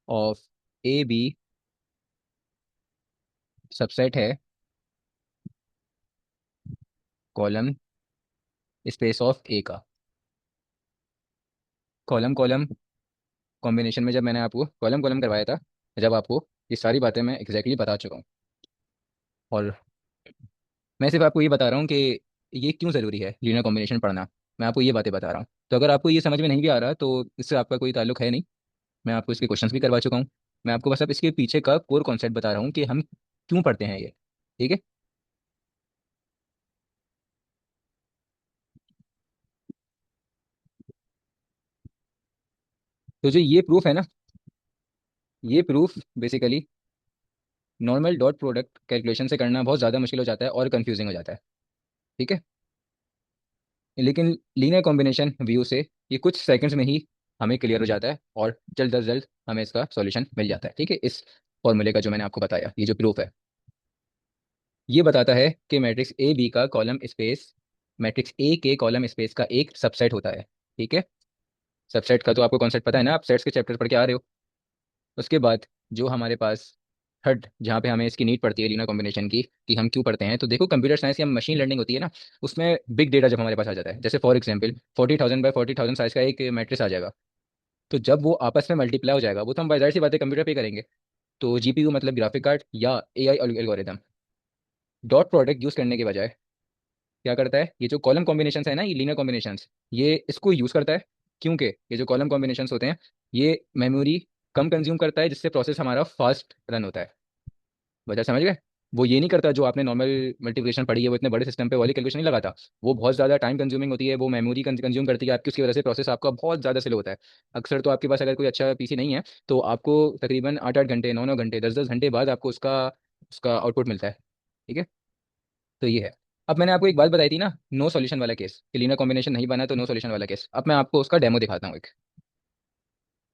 of A B subset है कॉलम स्पेस ऑफ ए का। कॉलम कॉलम कॉम्बिनेशन में जब मैंने आपको कॉलम कॉलम करवाया था, जब आपको ये सारी बातें मैं एग्जैक्टली बता चुका हूँ। और मैं सिर्फ आपको ये बता रहा हूँ कि ये क्यों ज़रूरी है लीनियर कॉम्बिनेशन पढ़ना। मैं आपको ये बातें बता रहा हूँ, तो अगर आपको ये समझ में नहीं भी आ रहा तो इससे आपका कोई ताल्लुक है नहीं। मैं आपको इसके क्वेश्चंस भी करवा चुका हूँ। मैं आपको बस अब इसके पीछे का कोर कॉन्सेप्ट बता रहा हूँ कि हम क्यों पढ़ते हैं ये। ठीक है। तो जो ये प्रूफ है ना, ये proof basically normal dot product calculation से करना बहुत ज़्यादा मुश्किल हो जाता है और कंफ्यूजिंग हो जाता है। ठीक है। लेकिन लीनियर कॉम्बिनेशन व्यू से ये कुछ सेकंड्स में ही हमें क्लियर हो जाता है और जल्द अज जल्द हमें इसका सॉल्यूशन मिल जाता है। ठीक है। इस फॉर्मूले का जो मैंने आपको बताया, ये जो प्रूफ है, ये बताता है कि मैट्रिक्स ए बी का कॉलम स्पेस मैट्रिक्स ए के कॉलम स्पेस का एक सबसेट होता है। ठीक है। सबसेट का तो आपको कॉन्सेप्ट पता है ना, आप सेट्स के चैप्टर पढ़ के आ रहे हो। उसके बाद जो हमारे पास थर्ड, जहाँ पे हमें इसकी नीड पड़ती है लीनियर कॉम्बिनेशन की, कि हम क्यों पढ़ते हैं, तो देखो कंप्यूटर साइंस या मशीन लर्निंग होती है ना, उसमें बिग डेटा जब हमारे पास आ जाता है, जैसे फॉर एग्जांपल 40,000 बाय 40,000 साइज का एक मैट्रिक्स आ जाएगा, तो जब वो आपस में मल्टीप्लाई हो जाएगा, वो तो हम बाजार सी बातें कंप्यूटर पे करेंगे। तो जीपीयू मतलब ग्राफिक कार्ड या AI algorithm, dot product use करने के बजाय क्या करता है, ये जो कॉलम कॉम्बिनेशन है ना, ये लीनियर कॉम्बिनेशन, ये इसको यूज करता है। क्योंकि ये जो कॉलम कॉम्बिनेशन होते हैं, ये मेमोरी कम कंज्यूम करता है, जिससे प्रोसेस हमारा फास्ट रन होता है। वजह समझ गए? वो ये नहीं करता जो आपने नॉर्मल मल्टीप्लिकेशन पढ़ी है, वो इतने बड़े सिस्टम पे वाली कैलकुलेशन नहीं लगाता। वो बहुत ज़्यादा टाइम कंज्यूमिंग होती है, वो मेमोरी कंज्यूम करती है आपकी, उसकी वजह से प्रोसेस आपका बहुत ज़्यादा स्लो होता है। अक्सर तो आपके पास अगर कोई अच्छा पीसी नहीं है, तो आपको तकरीबन 8-8 घंटे, 9-9 घंटे, 10-10 घंटे बाद आपको उसका उसका आउटपुट मिलता है। ठीक है। तो ये है। अब मैंने आपको एक बात बताई थी ना, नो सॉल्यूशन वाला केस, कि लीनियर कॉम्बिनेशन नहीं बना तो नो सॉल्यूशन वाला केस, अब मैं आपको उसका डेमो दिखाता हूँ एक।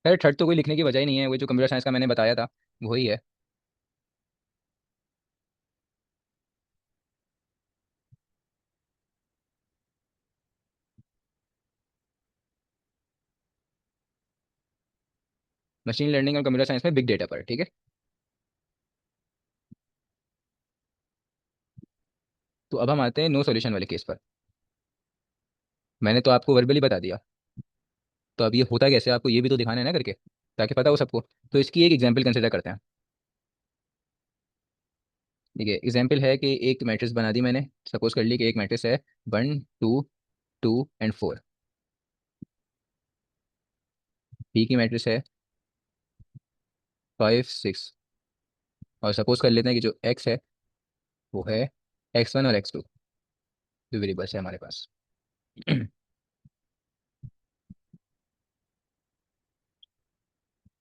अरे थर्ड तो कोई लिखने की वजह ही नहीं है, वो जो कंप्यूटर साइंस का मैंने बताया था वही है। मशीन लर्निंग और कंप्यूटर साइंस में बिग डेटा पर। ठीक है। तो अब हम आते हैं नो सॉल्यूशन वाले केस पर। मैंने तो आपको वर्बली बता दिया, तो अब ये होता कैसे आपको ये भी तो दिखाना है ना करके, ताकि पता हो सबको। तो इसकी एक एग्जांपल कंसिडर करते हैं। ठीक है। एग्जांपल है कि एक मैट्रिक्स बना दी मैंने। सपोज कर ली कि एक मैट्रिक्स है 1 2 2 एंड 4। बी की मैट्रिक्स है 5 6। और सपोज कर लेते हैं कि जो एक्स है वो है x1 और x2, जो वेरिएबल्स है हमारे पास।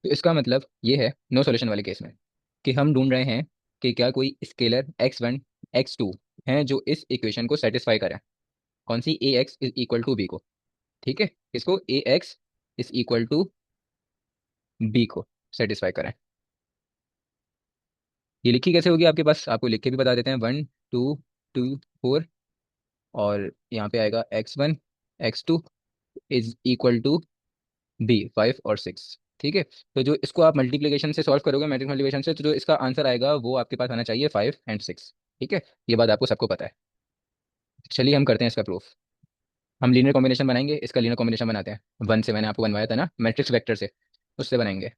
तो इसका मतलब ये है नो सॉल्यूशन वाले केस में, कि हम ढूंढ रहे हैं कि क्या कोई स्केलर x1 x2 हैं जो इस इक्वेशन को सेटिस्फाई करें। कौन सी? A X is equal to B को। ठीक है। इसको A X is equal to B को सेटिस्फाई करें। ये लिखी कैसे होगी आपके पास, आपको लिख के भी बता देते हैं। 1 2 2 4, और यहाँ पे आएगा x1 x2 is equal to B 5 और 6। ठीक है। तो जो इसको आप मल्टीप्लिकेशन से सॉल्व करोगे, मैट्रिक्स मल्टीप्लिकेशन से, तो जो इसका आंसर आएगा वो आपके पास आना चाहिए 5 एंड 6। ठीक है। ये बात आपको सबको पता है। चलिए हम करते हैं इसका प्रूफ। हम लीनियर कॉम्बिनेशन बनाएंगे, इसका लीनियर कॉम्बिनेशन बनाते हैं। वन से मैंने आपको बनवाया था ना मैट्रिक्स वेक्टर से, उससे बनाएंगे।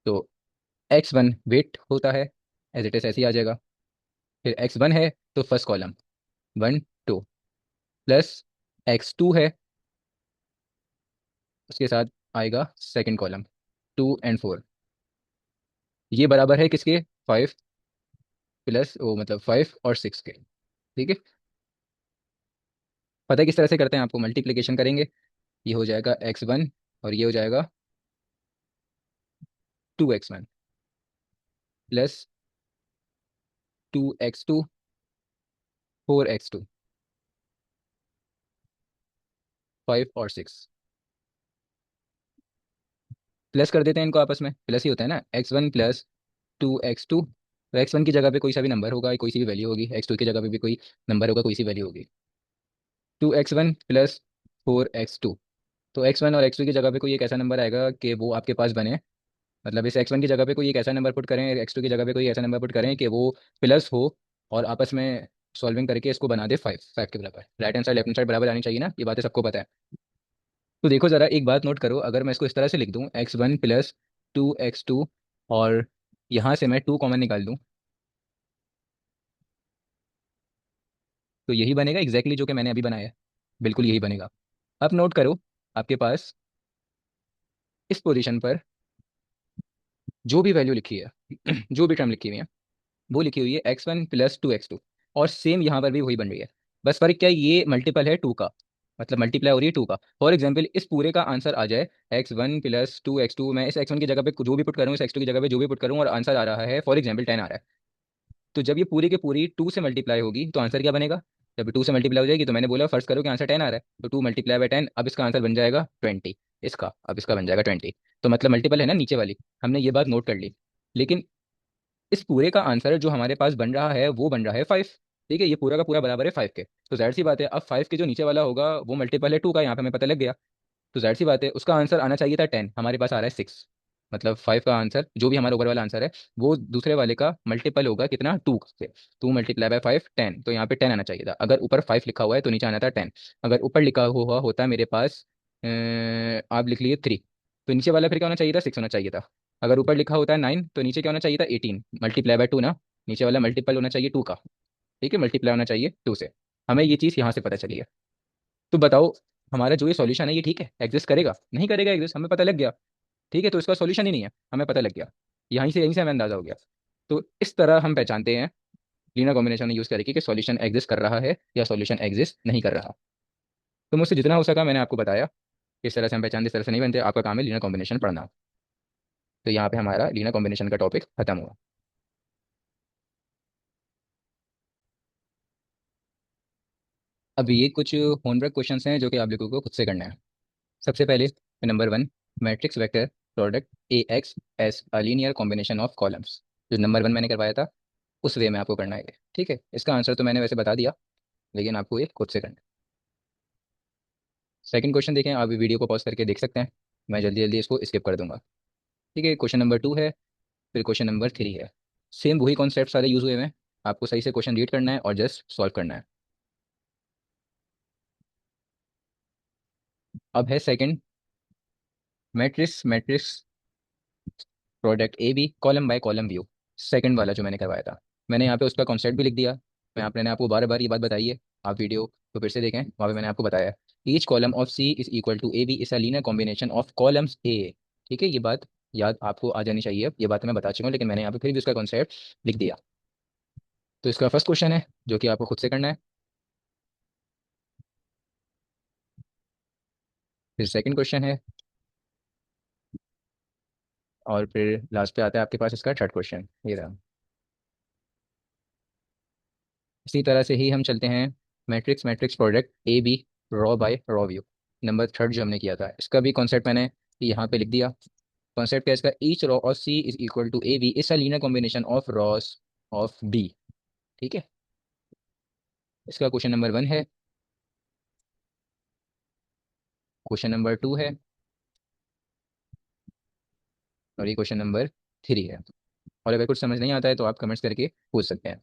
तो x1 वेट होता है, एज इट इज ऐसे ही आ जाएगा। फिर x1 है तो फर्स्ट कॉलम 1 2, प्लस x2 है, उसके साथ आएगा सेकंड कॉलम 2 एंड 4। ये बराबर है किसके? 5 प्लस वो मतलब 5 और 6 के। ठीक है। पता है किस तरह से करते हैं? आपको मल्टीप्लिकेशन करेंगे, ये हो जाएगा x1 और ये हो जाएगा 2x1 प्लस 2x2 4x2। 5 और 6। प्लस कर देते हैं इनको, आपस में प्लस ही होता है ना, x1 + 2x2। तो x1 की जगह पे कोई सा भी नंबर होगा, कोई सी भी वैल्यू होगी, x2 की जगह पे भी कोई नंबर होगा, कोई सी वैल्यू होगी। 2x1 + 4x2। तो x1 और x2 की जगह पे कोई एक ऐसा नंबर आएगा कि वो आपके पास बने, मतलब इस x1 की जगह पे कोई एक ऐसा नंबर पुट करें, x2 की जगह पे कोई ऐसा नंबर पुट करें कि वो प्लस हो, और आपस में सॉल्विंग करके इसको बना दे 5 के बराबर। Right hand side left hand side बराबर आनी चाहिए ना, ये बातें सबको पता है। तो देखो ज़रा एक बात नोट करो, अगर मैं इसको इस तरह से लिख दूँ x1 + 2x2, और यहाँ से मैं 2 कॉमन निकाल दूँ, तो यही बनेगा एग्जैक्टली जो कि मैंने अभी बनाया है, बिल्कुल यही बनेगा। अब नोट करो, आपके पास इस पोजीशन पर जो भी वैल्यू लिखी है जो भी टर्म लिखी हुई है, वो लिखी हुई है x1 + 2x2, और सेम यहाँ पर भी वही बन रही है। बस फर्क क्या है, ये मल्टीपल है 2 का, मतलब मल्टीप्लाई हो रही है 2 का। फॉर एग्जाम्पल इस पूरे का आंसर आ जाए x1 + 2x2, मैं इस x1 की जगह पे जो भी पुट करूँ, इस x2 की जगह पे जो भी पुट करूँ, और आंसर आ रहा है फॉर एग्जाम्पल 10 आ रहा है। तो जब ये पूरी की पूरी 2 से मल्टीप्लाई होगी तो आंसर क्या बनेगा? जब 2 से मल्टीप्लाई हो जाएगी, तो मैंने बोला फर्स्ट करो कि आंसर 10 आ रहा है, तो 2 × 10, अब इसका आंसर बन जाएगा 20। इसका अब इसका बन जाएगा 20, तो मतलब मल्टीपल है ना नीचे वाली, हमने ये बात नोट कर ली। लेकिन इस पूरे का आंसर जो हमारे पास बन रहा है वो बन रहा है 5। ठीक है, ये पूरा का पूरा बराबर है 5 के, तो जाहिर सी बात है अब 5 के जो नीचे वाला होगा वो मल्टीपल है 2 का, यहाँ पे हमें पता लग गया। तो जाहिर सी बात है उसका आंसर आना चाहिए था 10, हमारे पास आ रहा है 6। मतलब 5 का आंसर जो भी हमारा ऊपर वाला आंसर है, वो दूसरे वाले का मल्टीपल होगा कितना, 2 से। 2 × 5 10, तो यहाँ पे 10 आना चाहिए था। अगर ऊपर 5 लिखा हुआ है तो नीचे आना था 10। अगर ऊपर लिखा हुआ होता मेरे पास आप लिख लिए 3, तो नीचे वाला फिर क्या होना चाहिए था, 6 होना चाहिए था। अगर ऊपर लिखा होता है 9, तो नीचे क्या होना चाहिए था, 18 × 2 ना, नीचे वाला मल्टीपल होना चाहिए 2 का। ठीक है, मल्टीप्लाई होना चाहिए 2 से। हमें ये चीज़ यहाँ से पता चली है। तो बताओ, हमारा जो ये सॉल्यूशन है ये ठीक है, एग्जिस्ट करेगा नहीं करेगा एग्जिस्ट, हमें पता लग गया। ठीक है, तो इसका सॉल्यूशन ही नहीं है, हमें पता लग गया, यहीं से हमें अंदाजा हो गया। तो इस तरह हम पहचानते हैं लीनियर कॉम्बिनेशन यूज़ करके कि सॉल्यूशन एग्जिस्ट कर रहा है या सॉल्यूशन एग्जिस्ट नहीं कर रहा। तो मुझसे जितना हो सका मैंने आपको बताया, इस तरह से हम पहचानते, इस तरह से नहीं बनते। आपका काम है लीनियर कॉम्बिनेशन पढ़ना। तो यहाँ पे हमारा लीनियर कॉम्बिनेशन का टॉपिक खत्म हुआ। अब ये कुछ होमवर्क क्वेश्चंस हैं जो कि आप लोगों को खुद से करना है। सबसे पहले number 1, matrix vector product A x S a linear combination of columns. जो नंबर 1 मैंने करवाया था उस वे में आपको करना है ये। ठीक है, इसका आंसर तो मैंने वैसे बता दिया, लेकिन आपको ये खुद से करना है। सेकंड क्वेश्चन देखें, आप वीडियो को पॉज करके देख सकते हैं, मैं जल्दी जल्दी इसको स्किप कर दूंगा। ठीक है, क्वेश्चन नंबर 2 है, फिर क्वेश्चन नंबर 3 है। सेम वही कॉन्सेप्ट सारे यूज हुए हैं, आपको सही से क्वेश्चन रीड करना है और जस्ट सॉल्व करना है। अब है second, matrix matrix product A B column by column view. Second वाला जो मैंने करवाया था, मैंने यहाँ पे उसका कॉन्सेप्ट भी लिख दिया। मैंने आपको बार बार ये बात बताई है, आप वीडियो को फिर से देखें, वहाँ पे मैंने आपको बताया each column of C is equal to A B is a linear combination of columns A. ठीक है, ये बात याद आपको आ जानी चाहिए, ये बात मैं बता चुका हूँ, लेकिन मैंने यहाँ पे फिर भी उसका कॉन्सेप्ट लिख दिया। तो इसका फर्स्ट क्वेश्चन है जो कि आपको खुद से करना है, फिर सेकंड क्वेश्चन है, और फिर लास्ट पे आता है आपके पास इसका थर्ड क्वेश्चन, ये रहा। इसी तरह से ही हम चलते हैं matrix matrix product A B row by row view. Number third जो हमने किया था, इसका भी कॉन्सेप्ट मैंने यहाँ पे लिख दिया। कॉन्सेप्ट क्या है इसका, each row of C is equal to A B is a linear combination of rows of B. ठीक है, इसका क्वेश्चन नंबर 1 है, क्वेश्चन नंबर 2 है, और ये क्वेश्चन नंबर 3 है। और अगर कुछ समझ नहीं आता है तो आप कमेंट्स करके पूछ सकते हैं।